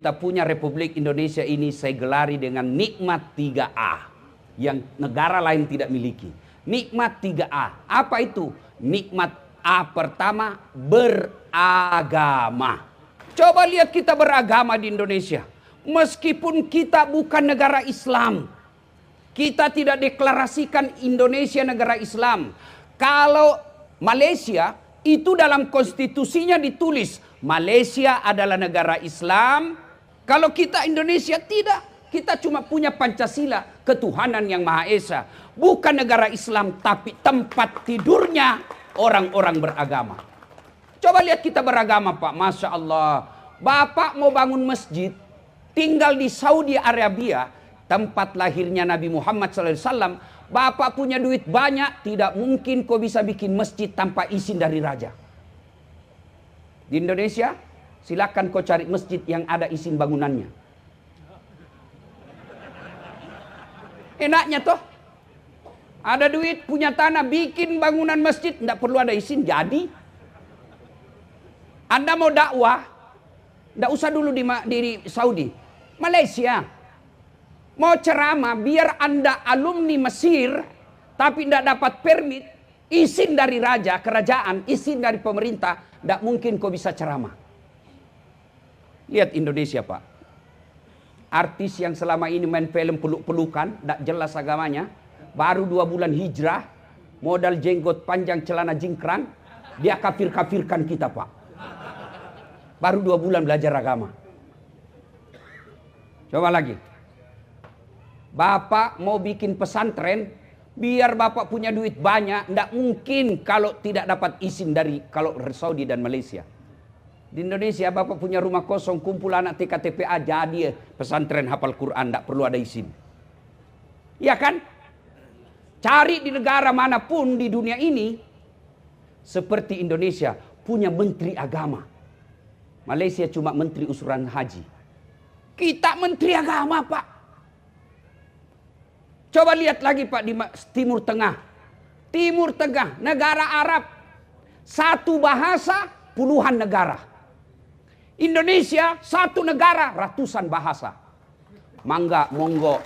Kita punya Republik Indonesia ini saya gelari dengan nikmat 3A yang negara lain tidak miliki. Nikmat 3A. Apa itu? Nikmat A pertama, beragama. Coba lihat kita beragama di Indonesia. Meskipun kita bukan negara Islam, kita tidak deklarasikan Indonesia negara Islam. Kalau Malaysia itu dalam konstitusinya ditulis Malaysia adalah negara Islam. Kalau kita Indonesia tidak, kita cuma punya Pancasila, ketuhanan yang Maha Esa. Bukan negara Islam, tapi tempat tidurnya orang-orang beragama. Coba lihat kita beragama, Pak. Masya Allah. Bapak mau bangun masjid, tinggal di Saudi Arabia, tempat lahirnya Nabi Muhammad SAW. Bapak punya duit banyak, tidak mungkin kau bisa bikin masjid tanpa izin dari raja. Di Indonesia, silakan kau cari masjid yang ada izin bangunannya. Enaknya toh. Ada duit, punya tanah, bikin bangunan masjid, tidak perlu ada izin, jadi. Anda mau dakwah, tidak usah dulu di Saudi. Malaysia. Mau ceramah, biar Anda alumni Mesir, tapi tidak dapat permit, izin dari raja, kerajaan, izin dari pemerintah, tidak mungkin kau bisa ceramah. Lihat Indonesia, Pak. Artis yang selama ini main film peluk-pelukan, tidak jelas agamanya, baru 2 bulan hijrah, modal jenggot panjang celana jingkrang, dia kafir-kafirkan kita, Pak. Baru 2 bulan belajar agama. Coba lagi. Bapak mau bikin pesantren, biar Bapak punya duit banyak, tidak mungkin kalau tidak dapat izin dari kalau Saudi dan Malaysia. Di Indonesia Bapak punya rumah kosong, kumpul anak TKTPA, jadi pesantren hafal Quran, tidak perlu ada izin. Ya kan? Cari di negara manapun di dunia ini, seperti Indonesia, punya menteri agama. Malaysia cuma menteri usuran haji. Kita menteri agama, Pak. Coba lihat lagi, Pak, di Timur Tengah. Timur Tengah, negara Arab. Satu bahasa, puluhan negara. Indonesia, satu negara, ratusan bahasa. Mangga, monggo.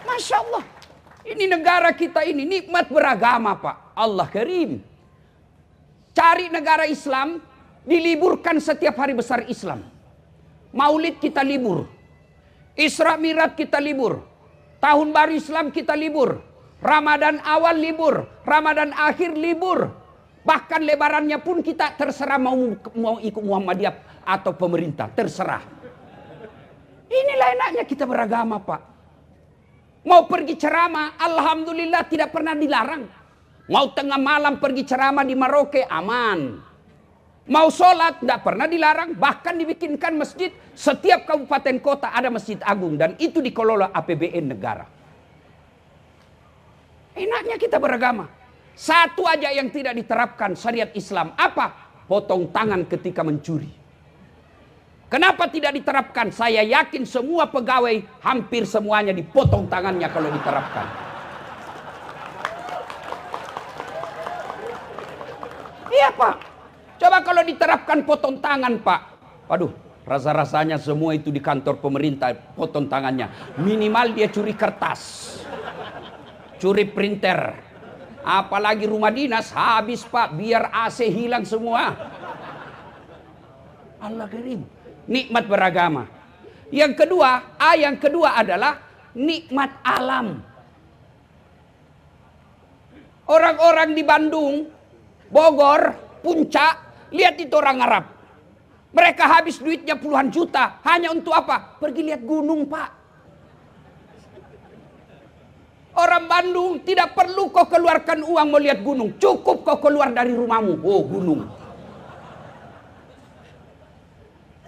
Masya Allah. Ini negara kita ini, nikmat beragama, Pak. Allah Karim. Cari negara Islam, diliburkan setiap hari besar Islam. Maulid kita libur. Isra Mi'raj kita libur. Tahun baru Islam kita libur. Ramadan awal libur. Ramadan akhir libur. Bahkan lebarannya pun kita terserah mau ikut Muhammadiyah atau pemerintah. Terserah. Inilah enaknya kita beragama, Pak. Mau pergi ceramah, alhamdulillah tidak pernah dilarang. Mau tengah malam pergi ceramah di Merauke, aman. Mau sholat, tidak pernah dilarang. Bahkan dibikinkan masjid, setiap kabupaten kota ada masjid agung. Dan itu dikelola APBN negara. Enaknya kita beragama. Satu aja yang tidak diterapkan syariat Islam. Apa? Potong tangan ketika mencuri. Kenapa tidak diterapkan? Saya yakin semua pegawai hampir semuanya dipotong tangannya kalau diterapkan. Iya, Pak. Coba kalau diterapkan potong tangan, Pak. Waduh, rasa-rasanya semua itu di kantor pemerintah potong tangannya. Minimal dia curi kertas. Curi printer. Apalagi rumah dinas habis, Pak, biar AC hilang semua. Allah Karim. Nikmat beragama. Yang kedua adalah nikmat alam. Orang-orang di Bandung, Bogor, Puncak, lihat itu orang Arab. Mereka habis duitnya puluhan juta hanya untuk apa? Pergi lihat gunung, Pak. Orang Bandung tidak perlu kau keluarkan uang mau lihat gunung. Cukup kau keluar dari rumahmu. Oh, gunung.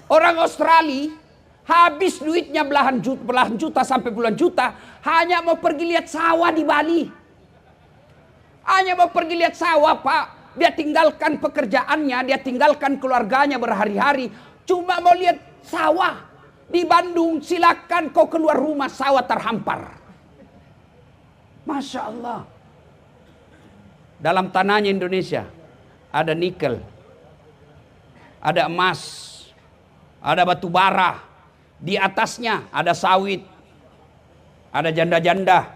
Orang Australia habis duitnya belahan juta sampai puluhan juta. Hanya mau pergi lihat sawah di Bali. Hanya mau pergi lihat sawah, Pak. Dia tinggalkan pekerjaannya. Dia tinggalkan keluarganya berhari-hari. Cuma mau lihat sawah. Di Bandung silakan kau keluar rumah, sawah terhampar. Masya Allah. Dalam tanahnya Indonesia ada nikel, ada emas, ada batu bara, di atasnya ada sawit, ada janda-janda.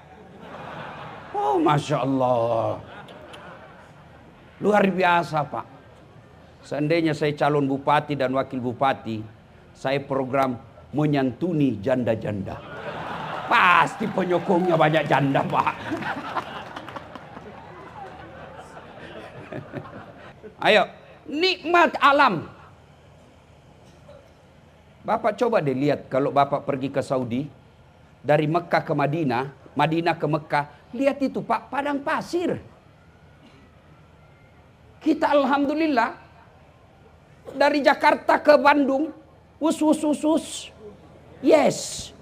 Oh, Masya Allah. Luar biasa, Pak. Seandainya saya calon bupati dan wakil bupati, saya program menyantuni janda-janda. Pasti penyokongnya banyak janda, Pak. Ayo, nikmat alam. Bapak coba deh lihat kalau Bapak pergi ke Saudi, dari Mekah ke Madinah, Madinah ke Mekah, lihat itu Pak, padang pasir. Kita alhamdulillah dari Jakarta ke Bandung, us. Yes.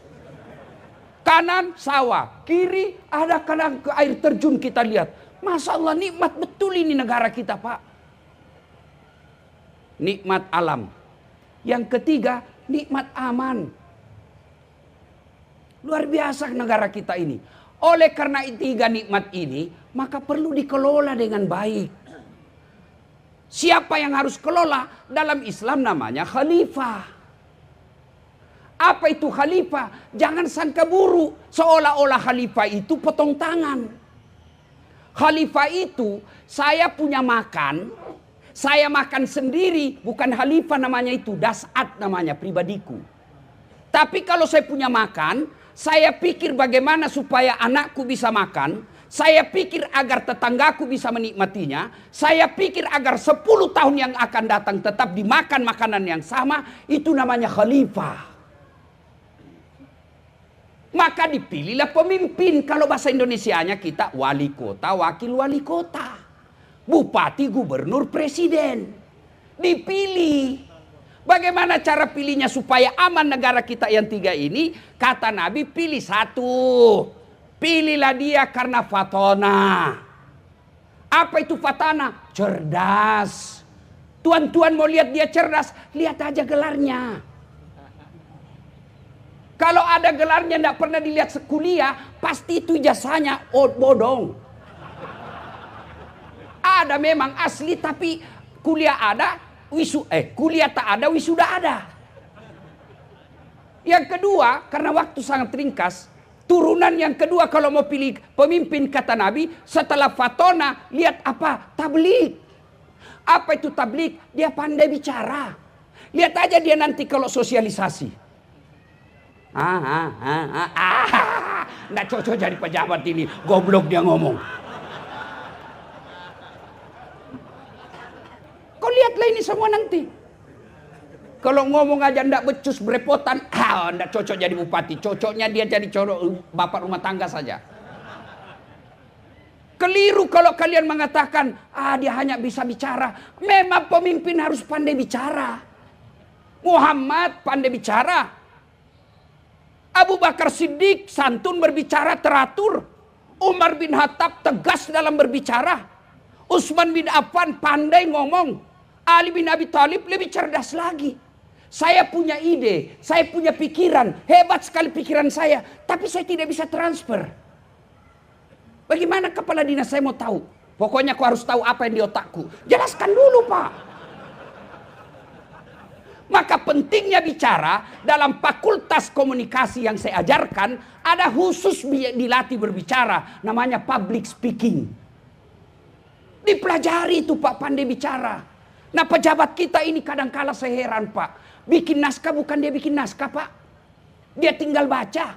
Kanan sawah, kiri ada kadang ke air terjun kita lihat. Masya Allah, nikmat betul ini negara kita, Pak. Nikmat alam. Yang ketiga, nikmat aman. Luar biasa negara kita ini. Oleh karena tiga nikmat ini, maka perlu dikelola dengan baik. Siapa yang harus kelola? Dalam Islam namanya khalifah. Apa itu khalifah? Jangan sangka buruk, seolah-olah khalifah itu potong tangan. Khalifah itu, saya punya makan, saya makan sendiri, bukan khalifah namanya itu, dasat namanya, pribadiku. Tapi kalau saya punya makan, saya pikir bagaimana supaya anakku bisa makan, saya pikir agar tetanggaku bisa menikmatinya, saya pikir agar 10 tahun yang akan datang tetap dimakan makanan yang sama, itu namanya khalifah. Maka dipilihlah pemimpin, kalau bahasa Indonesianya kita wali kota, wakil wali kota. Bupati, gubernur, presiden. Dipilih. Bagaimana cara pilihnya supaya aman negara kita yang tiga ini? Kata Nabi, pilih satu. Pilihlah dia karena fatona. Apa itu fatona? Cerdas. Tuan-tuan mau lihat dia cerdas, lihat aja gelarnya. Kalau ada gelarnya tidak pernah dilihat sekuliah, pasti itu ijazahnya bodong. Ada memang asli, tapi kuliah ada, kuliah tak ada, wisuda ada. Yang kedua, karena waktu sangat ringkas, turunan yang kedua kalau mau pilih pemimpin kata Nabi, setelah fatona, lihat apa? Tablik. Apa itu tablik? Dia pandai bicara. Lihat aja dia nanti kalau sosialisasi. Nggak cocok jadi pejabat ini. Goblok dia ngomong. Kau lihatlah ini semua nanti. Kalau ngomong aja ndak becus berepotan, ndak cocok jadi bupati. Cocoknya dia jadi bapak rumah tangga saja. Keliru kalau kalian mengatakan, dia hanya bisa bicara. Memang pemimpin harus pandai bicara. Muhammad pandai bicara. Abu Bakar Siddiq santun berbicara teratur. Umar bin Khattab tegas dalam berbicara. Utsman bin Affan pandai ngomong. Ali bin Abi Thalib lebih cerdas lagi. Saya punya ide, saya punya pikiran, hebat sekali pikiran saya, tapi saya tidak bisa transfer. Bagaimana kepala dinas saya mau tahu? Pokoknya kau harus tahu apa yang di otakku. Jelaskan dulu, Pak. Maka pentingnya bicara dalam fakultas komunikasi yang saya ajarkan, ada khusus dilatih berbicara, namanya public speaking. Dipelajari itu Pak, pandai bicara. Nah pejabat kita ini kadang-kala saya heran Pak. Bikin naskah bukan dia bikin naskah Pak. Dia tinggal baca.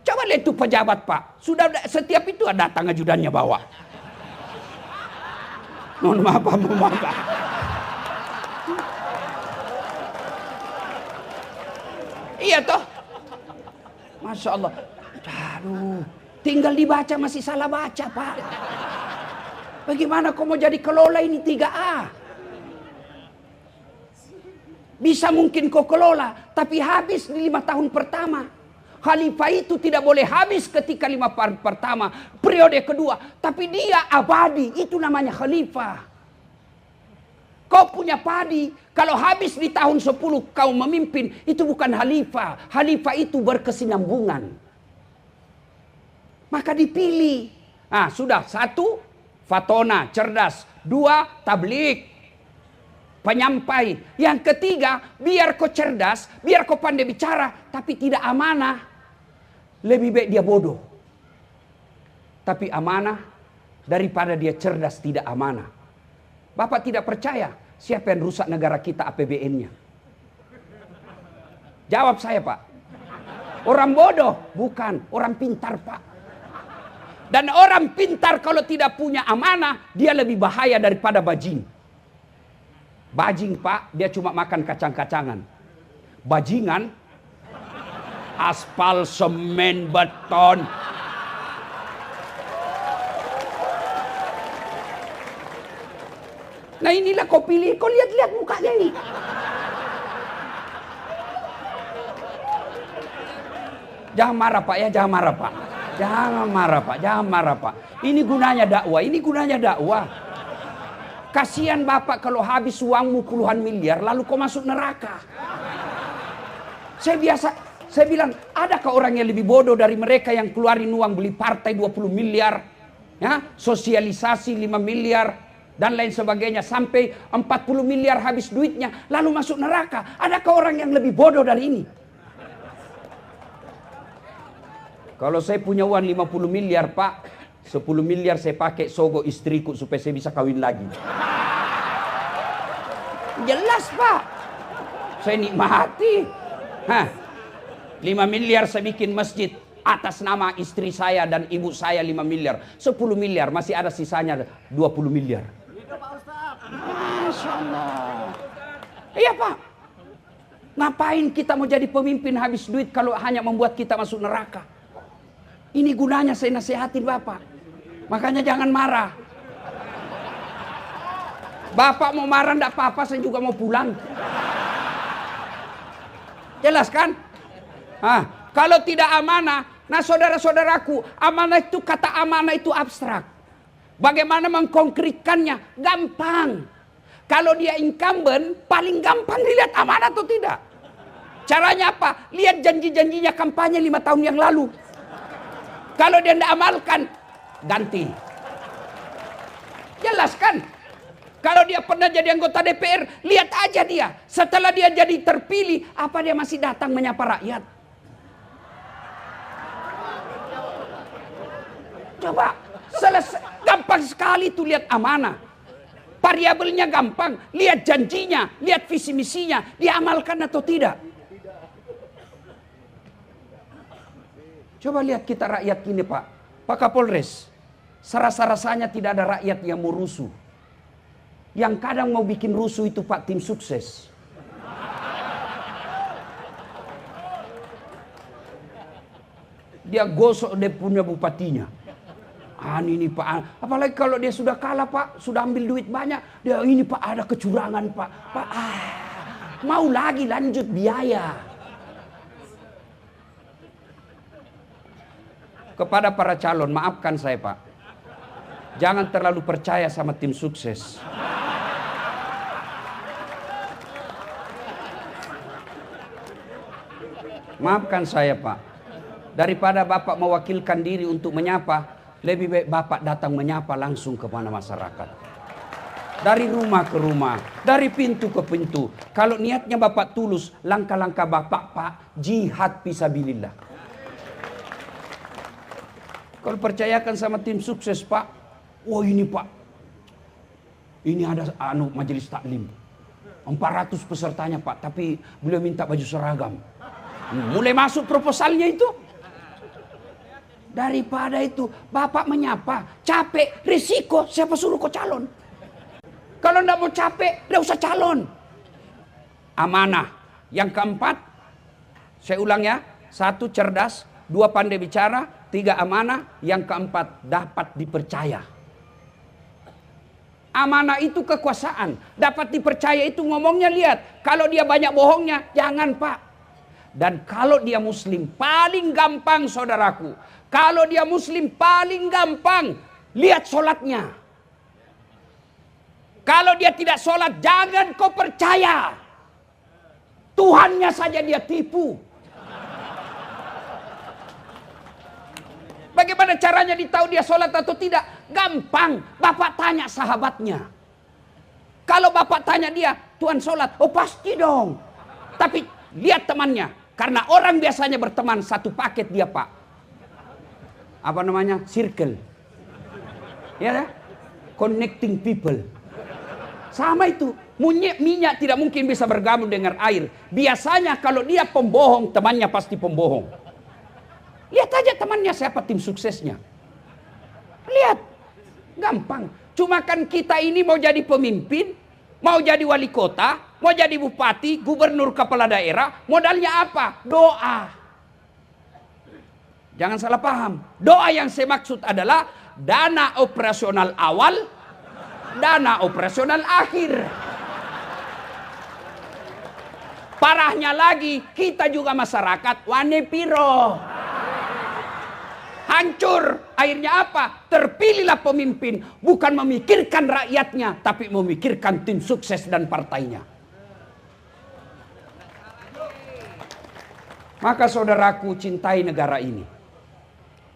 Coba lihat itu pejabat Pak. Sudah setiap itu datang ajudannya bawa. Mohon maaf Pak, mohon maaf Pak. Iya toh. Masya Allah. Aduh, tinggal dibaca masih salah baca Pak. Bagaimana kau mau jadi kelola ini 3A? Bisa mungkin kau kelola, tapi habis di 5 tahun pertama. Khalifah itu tidak boleh habis ketika 5 tahun pertama, periode kedua. Tapi dia abadi, itu namanya khalifah. Kau punya padi, kalau habis di tahun 10 kau memimpin, itu bukan khalifah. Khalifah itu berkesinambungan. Maka dipilih. Sudah, 1, fatona, cerdas. 2, tablik. penyampai. Yang ketiga, biar kau cerdas, biar kau pandai bicara, tapi tidak amanah. Lebih baik dia bodoh, tapi amanah, daripada dia cerdas tidak amanah. Bapak tidak percaya, siapa yang rusak negara kita APBN-nya? Jawab saya, Pak. Orang bodoh? Bukan, orang pintar, Pak. Dan orang pintar kalau tidak punya amanah, dia lebih bahaya daripada bajing. Bajing, Pak, dia cuma makan kacang-kacangan. Bajingan, aspal, semen, beton. Nah inilah kau pilih, kau lihat-lihat mukanya ini. Jangan marah, Pak, ya, jangan marah, Pak. Jangan marah, Pak, jangan marah, Pak. Ini gunanya dakwah, ini gunanya dakwah. Kasihan Bapak kalau habis uangmu puluhan miliar lalu kau masuk neraka. Saya bilang, adakah orang yang lebih bodoh dari mereka yang keluarin uang beli partai 20 miliar, ya, sosialisasi 5 miliar dan lain sebagainya sampai 40 miliar habis duitnya lalu masuk neraka. Adakah orang yang lebih bodoh dari ini? Kalau saya punya uang 50 miliar, Pak, 10 miliar saya pakai sogok istriku supaya saya bisa kawin lagi. Jelas, Pak. Saya nikmati. 5 miliar saya bikin masjid atas nama istri saya dan ibu saya 5 miliar. 10 miliar masih ada sisanya 20 miliar. Masya Allah. Iya, Pak. Ngapain kita mau jadi pemimpin habis duit kalau hanya membuat kita masuk neraka? Ini gunanya saya nasihatin Bapak. Makanya jangan marah. Bapak mau marah enggak apa-apa, saya juga mau pulang. Jelas kan? Kalau tidak amanah, nah saudara-saudaraku, amanah itu, kata amanah itu abstrak. Bagaimana mengkonkretkannya? Gampang. Kalau dia incumbent, paling gampang dilihat amanah atau tidak. Caranya apa? Lihat janji-janjinya kampanye 5 tahun yang lalu. Kalau dia tidak amalkan, ganti. Jelas kan? Kalau dia pernah jadi anggota DPR, lihat aja dia. Setelah dia jadi terpilih, apa dia masih datang menyapa rakyat? Coba, selesai. Gampang sekali tuh lihat amanah. Variabelnya gampang. Lihat janjinya, lihat visi misinya, diamalkan atau tidak. Coba lihat kita rakyat ini, Pak. Pak Kapolres, serasa-rasanya tidak ada rakyat yang mau rusuh. Yang kadang mau bikin rusuh itu Pak tim sukses. Dia gosok dia punya bupatinya. Ini Pak, apalagi kalau dia sudah kalah Pak, sudah ambil duit banyak. Dia ini Pak ada kecurangan Pak. Pak mau lagi lanjut biaya. Kepada para calon, maafkan saya Pak. Jangan terlalu percaya sama tim sukses. Maafkan saya Pak. Daripada Bapak mewakilkan diri untuk menyapa, lebih baik Bapak datang menyapa langsung kepada masyarakat. Dari rumah ke rumah, dari pintu ke pintu. Kalau niatnya Bapak tulus, langkah-langkah Bapak Pak, jihad fisabilillah. Kalau percayakan sama tim sukses Pak, wah ini Pak, ini ada majelis taklim, 400 pesertanya Pak, tapi beliau minta baju seragam. Mulai masuk proposalnya itu. Daripada itu Bapak menyapa, capek, risiko, siapa suruh kok calon? Kalau enggak mau capek, enggak usah calon. Amanah. Yang keempat, saya ulang ya, 1 cerdas, 2 pandai bicara, 3 amanah, yang keempat dapat dipercaya. Amanah itu kekuasaan, dapat dipercaya itu ngomongnya lihat. Kalau dia banyak bohongnya, jangan Pak. Dan kalau dia muslim, paling gampang saudaraku. Kalau dia muslim paling gampang, lihat sholatnya. Kalau dia tidak sholat, jangan kau percaya. Tuhannya saja dia tipu. Bagaimana caranya ditahu dia sholat atau tidak? Gampang. Bapak tanya sahabatnya. Kalau Bapak tanya dia, Tuhan sholat. Oh pasti dong. Tapi lihat temannya. Karena orang biasanya berteman satu paket dia pak. Apa namanya? Circle. Ya, connecting people. Sama itu. Minyak tidak mungkin bisa bergabung dengan air. Biasanya kalau dia pembohong, temannya pasti pembohong. Lihat aja temannya siapa tim suksesnya. Lihat. Gampang. Cuma kan kita ini mau jadi pemimpin, mau jadi wali kota, mau jadi bupati, gubernur, kepala daerah, modalnya apa? Doa. Jangan salah paham. Doa yang saya maksud adalah dana operasional awal, dana operasional akhir. Parahnya lagi, kita juga masyarakat wane piro. Hancur. Akhirnya apa? Terpilihlah pemimpin. Bukan memikirkan rakyatnya, tapi memikirkan tim sukses dan partainya. Maka saudaraku cintai negara ini.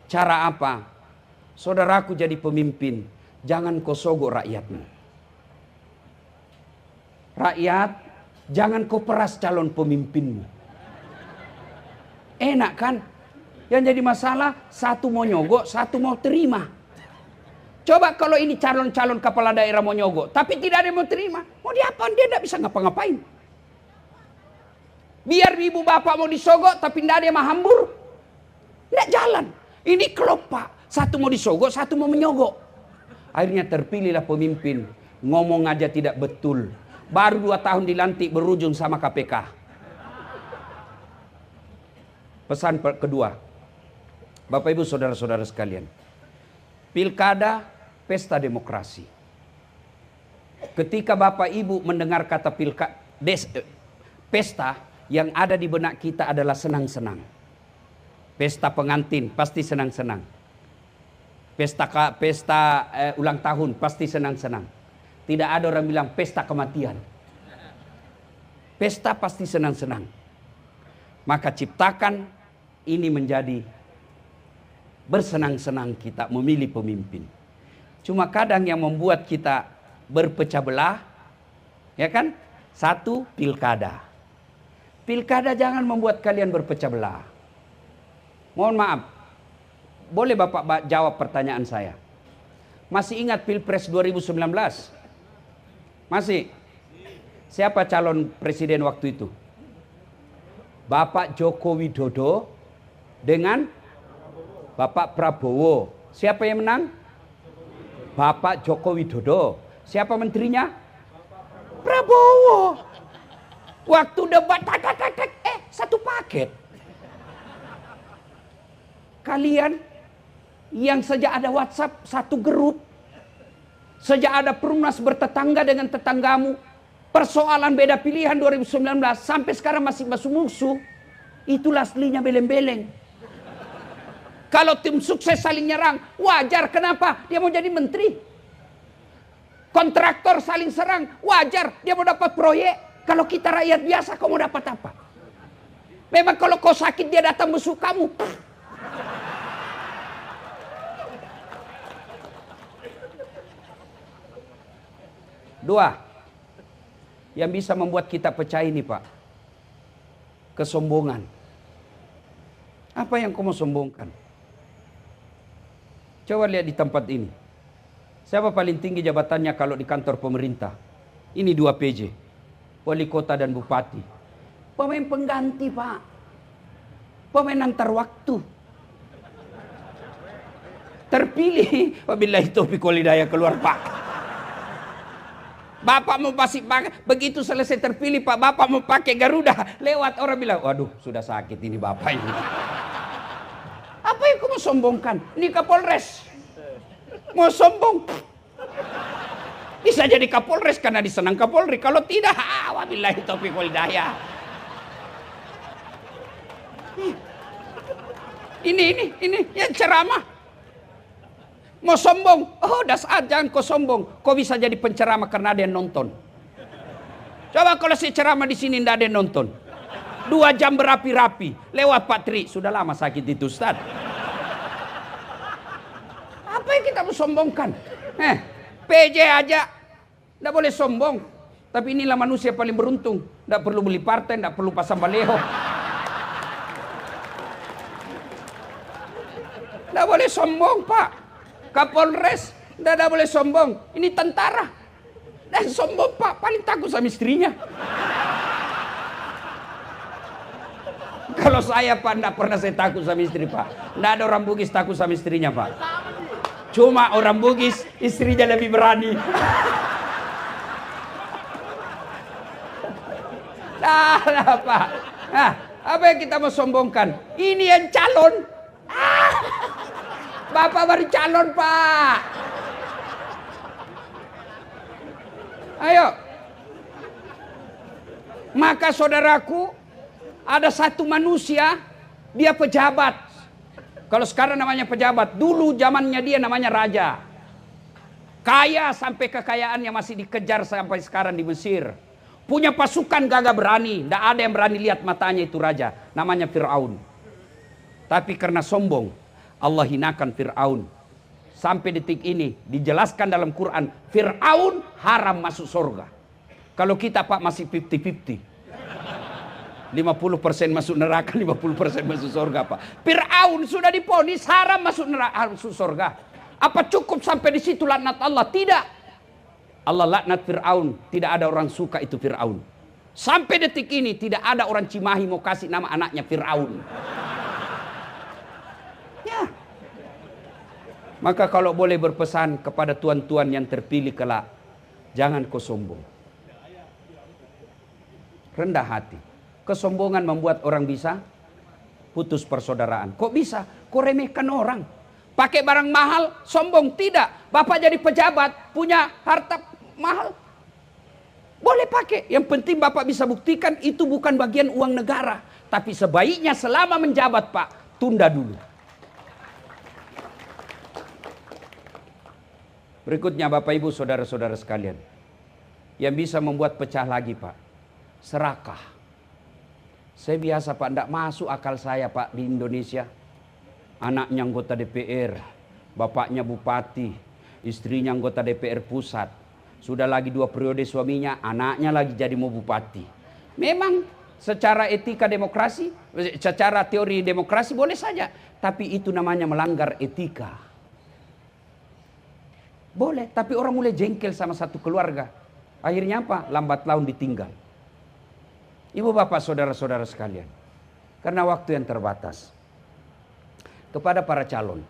Cara apa? Saudaraku jadi pemimpin. Jangan kau sogok rakyatmu. Rakyat, jangan kau peras calon pemimpinmu. Enak kan? Yang jadi masalah, satu mau nyogok, satu mau terima. Coba kalau ini calon-calon kepala daerah mau nyogok, tapi tidak ada yang mau terima. Mau diapain? Dia tidak bisa ngapa-ngapain. Biar ibu bapak mau disogok, tapi tidak ada yang mau hambur. Tidak jalan. Ini klop pak. Satu mau disogok, satu mau menyogok. Akhirnya terpilihlah pemimpin. Ngomong aja tidak betul. Baru 2 tahun dilantik berujung sama KPK. Pesan kedua. Bapak ibu saudara-saudara sekalian. Pilkada pesta demokrasi. Ketika bapak ibu mendengar kata pesta, yang ada di benak kita adalah senang-senang. Pesta pengantin pasti senang-senang. Pesta ulang tahun pasti senang-senang. Tidak ada orang bilang pesta kematian. Pesta pasti senang-senang. Maka ciptakan ini menjadi bersenang-senang kita memilih pemimpin. Cuma kadang yang membuat kita berpecah belah, ya kan? Satu, pilkada. Pilkada jangan membuat kalian berpecah belah. Mohon maaf, boleh Bapak jawab pertanyaan saya? Masih ingat Pilpres 2019? Masih? Siapa calon presiden waktu itu? Bapak Joko Widodo dengan Bapak Prabowo. Siapa yang menang? Bapak Joko Widodo. Siapa menterinya? Prabowo. Waktu debat satu paket. Kalian yang sejak ada WhatsApp satu grup, sejak ada Perumnas bertetangga dengan tetanggamu, persoalan beda pilihan 2019 sampai sekarang masih musuh. Itulah aslinya beleng-beleng. Kalau tim sukses saling nyerang, wajar. Kenapa? Dia mau jadi menteri. Kontraktor saling serang, wajar. Dia mau dapat proyek. Kalau kita rakyat biasa, kau mau dapat apa? Memang kalau kau sakit, dia datang musuh kamu. Dua, yang bisa membuat kita pecah ini pak, kesombongan. Apa yang kau mau sombongkan? Coba lihat di tempat ini. Siapa paling tinggi jabatannya kalau di kantor pemerintah? Ini 2 PJ. Wali kota dan bupati. Pemain pengganti pak. Pemain antar waktu. Terpilih. Wabillahi taufiq wal hidayah keluar pak. Bapak mau pakai, begitu selesai terpilih pak, bapak mau pakai Garuda. Lewat orang bilang, waduh sudah sakit ini bapak ini. Apa yang kau mau sombongkan? Ini Kapolres. Mau sombong. Bisa jadi Kapolres karena disenang Kapolri. Kalau tidak, wabillahi taufiq wal hidayah. Ini yang ceramah. Mau sombong. Oh, dasar jangan kau sombong. Kau bisa jadi penceramah karena ada yang nonton. Coba kalau si ceramah di sini tidak ada yang nonton. 2 jam berapi-rapi. Lewat Pak Tri. Sudah lama sakit itu Ustaz. Apa yang kita mau sombongkan? PJ aja. Tidak boleh sombong. Tapi inilah manusia paling beruntung. Tidak perlu beli partai, tidak perlu pasang baleho. Tidak boleh sombong, Pak. Kapolres, tidak boleh sombong. Ini tentara. Dan sombong, Pak. Paling takut sama istrinya. Kalau saya, Pak, tidak pernah saya takut sama istri, Pak. Tidak ada orang Bugis takut sama istrinya, Pak. Cuma orang Bugis, istrinya lebih berani. Nah, Pak. Nah, apa yang kita mau sombongkan? Ini yang calon. Bapak baru calon, Pak. Ayo. Maka saudaraku, ada satu manusia, dia pejabat. Kalau sekarang namanya pejabat, dulu zamannya dia namanya raja. Kaya sampai kekayaannya masih dikejar sampai sekarang di Mesir. Punya pasukan gagah berani, tidak ada yang berani lihat matanya itu raja. Namanya Fir'aun. Tapi karena sombong, Allah hinakan Fir'aun. Sampai detik ini dijelaskan dalam Quran, Fir'aun haram masuk surga. Kalau kita, Pak, masih 50-50. 50% masuk neraka, 50% masuk surga, Pak. Fir'aun sudah diponis haram masuk neraka, masuk surga. Apa cukup sampai di situ laknat Allah? Tidak. Allah laknat Fir'aun. Tidak ada orang suka itu Fir'aun. Sampai detik ini tidak ada orang Cimahi mau kasih nama anaknya Fir'aun. Ya. Maka kalau boleh berpesan kepada tuan-tuan yang terpilih kelak, jangan kau sombong. Rendah hati. Kesombongan membuat orang bisa putus persaudaraan. Kok bisa? Kau remehkan orang. Pakai barang mahal, sombong. Tidak. Bapak jadi pejabat, punya harta mahal. Boleh pakai. Yang penting Bapak bisa buktikan itu bukan bagian uang negara. Tapi sebaiknya selama menjabat, Pak, tunda dulu. Berikutnya Bapak Ibu saudara-saudara sekalian. Yang bisa membuat pecah lagi, Pak. Serakah. Saya biasa, Pak, tidak masuk akal saya, Pak, di Indonesia. Anaknya anggota DPR, bapaknya bupati, istrinya anggota DPR pusat. Sudah lagi 2 periode suaminya, anaknya lagi jadi mau bupati. Memang secara etika demokrasi, secara teori demokrasi boleh saja. Tapi itu namanya melanggar etika. Boleh, tapi orang mulai jengkel sama satu keluarga. Akhirnya apa? Lambat laun ditinggal. Ibu bapak saudara-saudara sekalian. Karena waktu yang terbatas. Kepada para calon.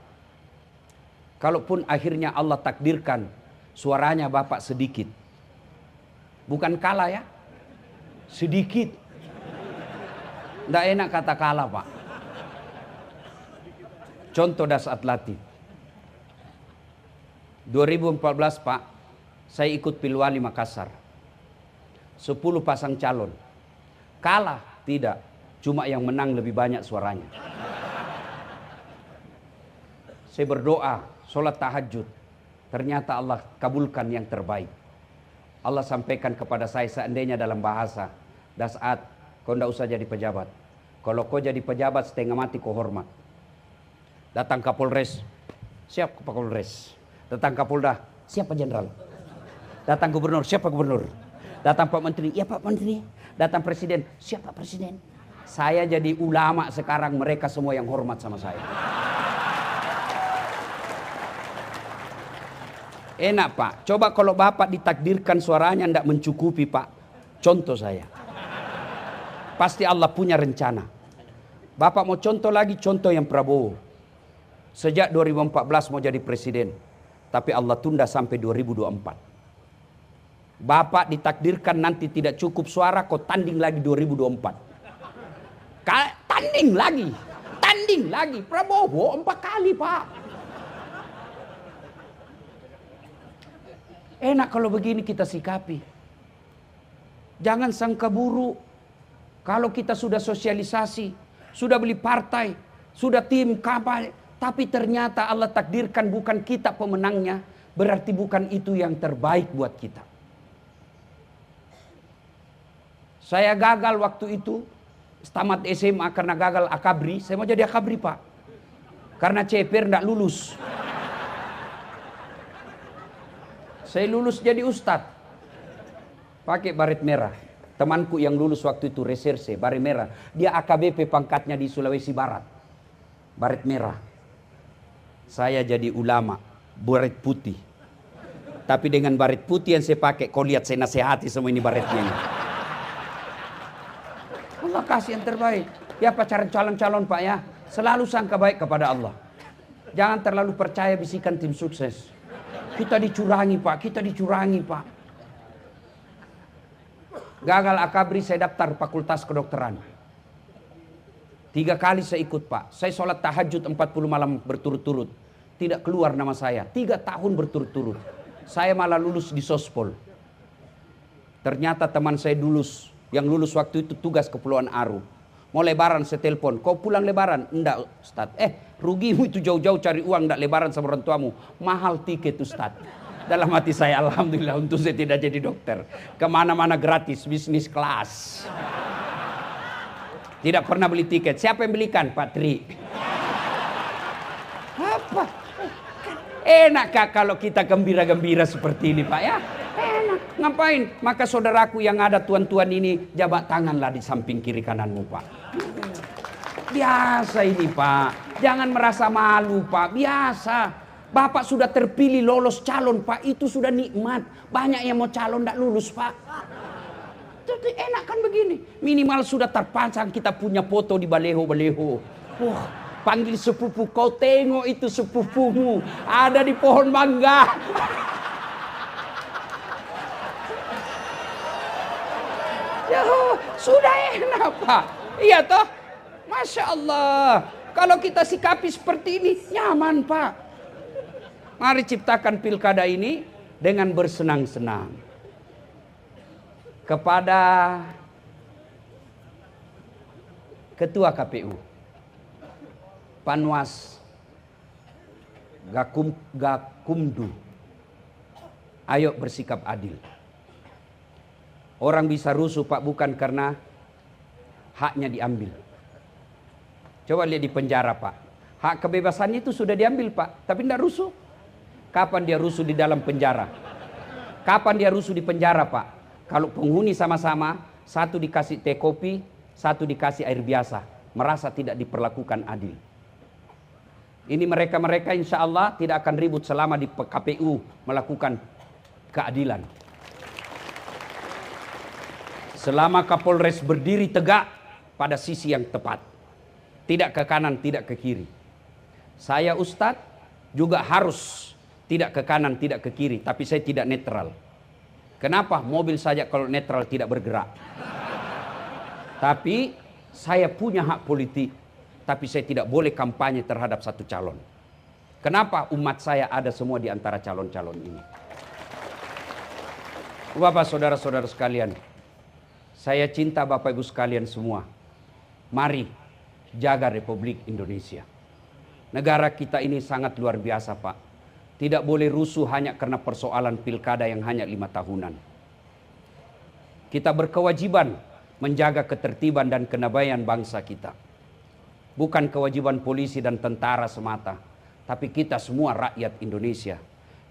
Kalaupun akhirnya Allah takdirkan suaranya bapak sedikit. Bukan kalah ya. Sedikit. Tidak enak kata kalah, Pak. Contoh dasar latih. 2014, Pak, saya ikut Pilwali Makassar. 10 pasang calon. Kalah? Tidak. Cuma yang menang lebih banyak suaranya. Saya berdoa, sholat tahajud. Ternyata Allah kabulkan yang terbaik. Allah sampaikan kepada saya seandainya dalam bahasa. Dasat, kau tidak usah jadi pejabat. Kalau kau jadi pejabat setengah mati kau hormat. Datang Kapolres, siap Kapolres. Datang Kapolda, siapa jenderal. Datang gubernur, siapa gubernur. Datang Pak Menteri, iya Pak Menteri. Datang Presiden, siapa Presiden. Saya jadi ulama sekarang, mereka semua yang hormat sama saya. Enak, Pak. Coba kalau Bapak ditakdirkan suaranya tidak mencukupi, Pak. Contoh saya. Pasti Allah punya rencana. Bapak mau contoh lagi, contoh yang Prabowo. Sejak 2014 mau jadi presiden. Tapi Allah tunda sampai 2024. Bapak ditakdirkan nanti tidak cukup suara, kau tanding lagi 2024. Tanding lagi. Tanding lagi. Prabowo 4 kali, Pak. Enak kalau begini kita sikapi. Jangan sangka buruk. Kalau kita sudah sosialisasi, sudah beli partai, sudah tim kampanye, tapi ternyata Allah takdirkan bukan kita pemenangnya, berarti bukan itu yang terbaik buat kita. Saya gagal waktu itu, tamat SMA karena gagal akabri, saya mau jadi akabri, Pak. Karena CPR tidak lulus. Saya lulus jadi ustadz. pakai baret merah. Temanku yang lulus waktu itu reserse, baret merah. Dia AKBP pangkatnya di Sulawesi Barat. Baret merah. Saya jadi ulama, baret putih. Tapi dengan baret putih yang saya pakai, kau lihat saya nasihati semua ini baretnya ini. Allah kasih yang terbaik. Ya pacaran calon-calon Pak ya, selalu sangka baik kepada Allah. Jangan terlalu percaya bisikan tim sukses. Kita dicurangi Pak, kita dicurangi Pak. Gagal akabri saya daftar fakultas kedokteran. 3 kali saya ikut Pak. Saya sholat tahajud 40 malam berturut-turut. Tidak keluar nama saya. 3 tahun berturut-turut. Saya malah lulus di Sospol. Ternyata teman saya lulus. Yang lulus waktu itu tugas Kepulauan Aru. Mau lebaran saya telepon. Kau pulang lebaran? Enggak Ustaz. Rugimu itu jauh-jauh cari uang. Enggak lebaran sama orang tuamu. Mahal tiket Ustaz. Dalam hati saya, alhamdulillah untung saya tidak jadi dokter. Kemana-mana gratis, bisnis kelas. Tidak pernah beli tiket. Siapa yang belikan? Pak Tri. Apa? Enakkah kalau kita gembira-gembira seperti ini Pak ya? Enak. Ngapain? Maka saudaraku yang ada tuan-tuan ini, jabat tanganlah di samping kiri kananmu Pak. Biasa ini Pak. Jangan merasa malu Pak. Biasa. Bapak sudah terpilih lolos calon Pak, itu sudah nikmat. Banyak yang mau calon tidak lulus Pak. Jadi enak kan begini. Minimal sudah terpasang kita punya foto di baleho-baleho. Wah, panggil sepupu, kau tengok itu sepupumu. Ada di pohon mangga. Ya, sudah enak Pak. Iya toh? Masya Allah. Kalau kita sikapi seperti ini, nyaman Pak. Mari ciptakan pilkada ini dengan bersenang-senang. Kepada Ketua KPU, Panwas Gakumdu, ayo bersikap adil. Orang bisa rusuh Pak bukan karena haknya diambil. Coba lihat di penjara Pak. Hak kebebasannya itu sudah diambil Pak, tapi tidak rusuh. Kapan dia rusuh di dalam penjara? Kapan dia rusuh di penjara Pak? Kalau penghuni sama-sama, satu dikasih teh kopi, satu dikasih air biasa. Merasa tidak diperlakukan adil. Ini mereka-mereka insya Allah tidak akan ribut selama di KPU melakukan keadilan. Selama Kapolres berdiri tegak pada sisi yang tepat. Tidak ke kanan, tidak ke kiri. Saya Ustadz juga harus tidak ke kanan, tidak ke kiri, tapi saya tidak netral. Kenapa? Mobil saja kalau netral tidak bergerak. Tapi saya punya hak politik, tapi saya tidak boleh kampanye terhadap satu calon. Kenapa? Umat saya ada semua di antara calon-calon ini. Bapak, saudara-saudara sekalian, saya cinta Bapak Ibu sekalian semua. Mari jaga Republik Indonesia. Negara kita ini sangat luar biasa Pak. Tidak boleh rusuh hanya karena persoalan pilkada yang hanya 5 tahunan. Kita berkewajiban menjaga ketertiban dan kedamaian bangsa kita. Bukan kewajiban polisi dan tentara semata, tapi kita semua rakyat Indonesia.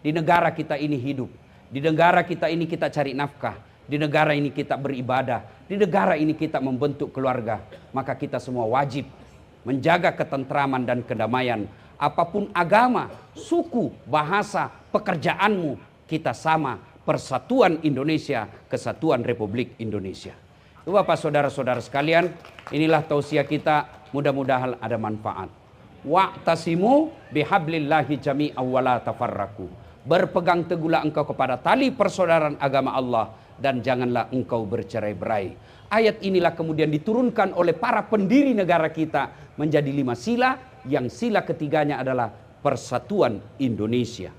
Di negara kita ini hidup, di negara kita ini kita cari nafkah, di negara ini kita beribadah, di negara ini kita membentuk keluarga. Maka kita semua wajib menjaga ketentraman dan kedamaian. Apapun agama, suku, bahasa, pekerjaanmu, kita sama. Persatuan Indonesia, kesatuan Republik Indonesia. Bapak saudara-saudara sekalian, inilah tausiah kita, mudah-mudahan ada manfaat. Wa'tasimu bihablillahi jami'an wa la tafarraqu. Berpegang teguhlah engkau kepada tali persaudaraan agama Allah dan janganlah engkau bercerai-berai. Ayat inilah kemudian diturunkan oleh para pendiri negara kita menjadi 5 sila, yang sila ketiganya adalah persatuan Indonesia.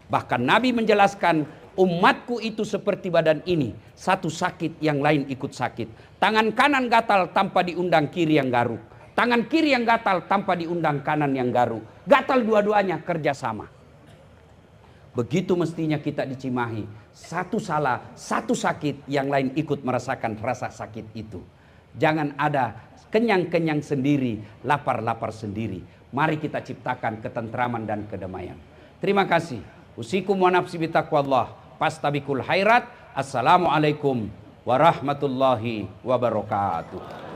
Bahkan Nabi menjelaskan, umatku itu seperti badan ini, satu sakit yang lain ikut sakit. Tangan kanan gatal tanpa diundang kiri yang garuk. Tangan kiri yang gatal tanpa diundang kanan yang garuk. Gatal dua-duanya kerjasama. Begitu mestinya kita di Cimahi. Satu salah, satu sakit, yang lain ikut merasakan rasa sakit itu. Jangan ada kenyang-kenyang sendiri, lapar-lapar sendiri. Mari kita ciptakan ketentraman dan kedamaian. Terima kasih. Usikum wa nafsi bitaqwallah. Pastabikul khairat. Assalamualaikum warahmatullahi wabarakatuh.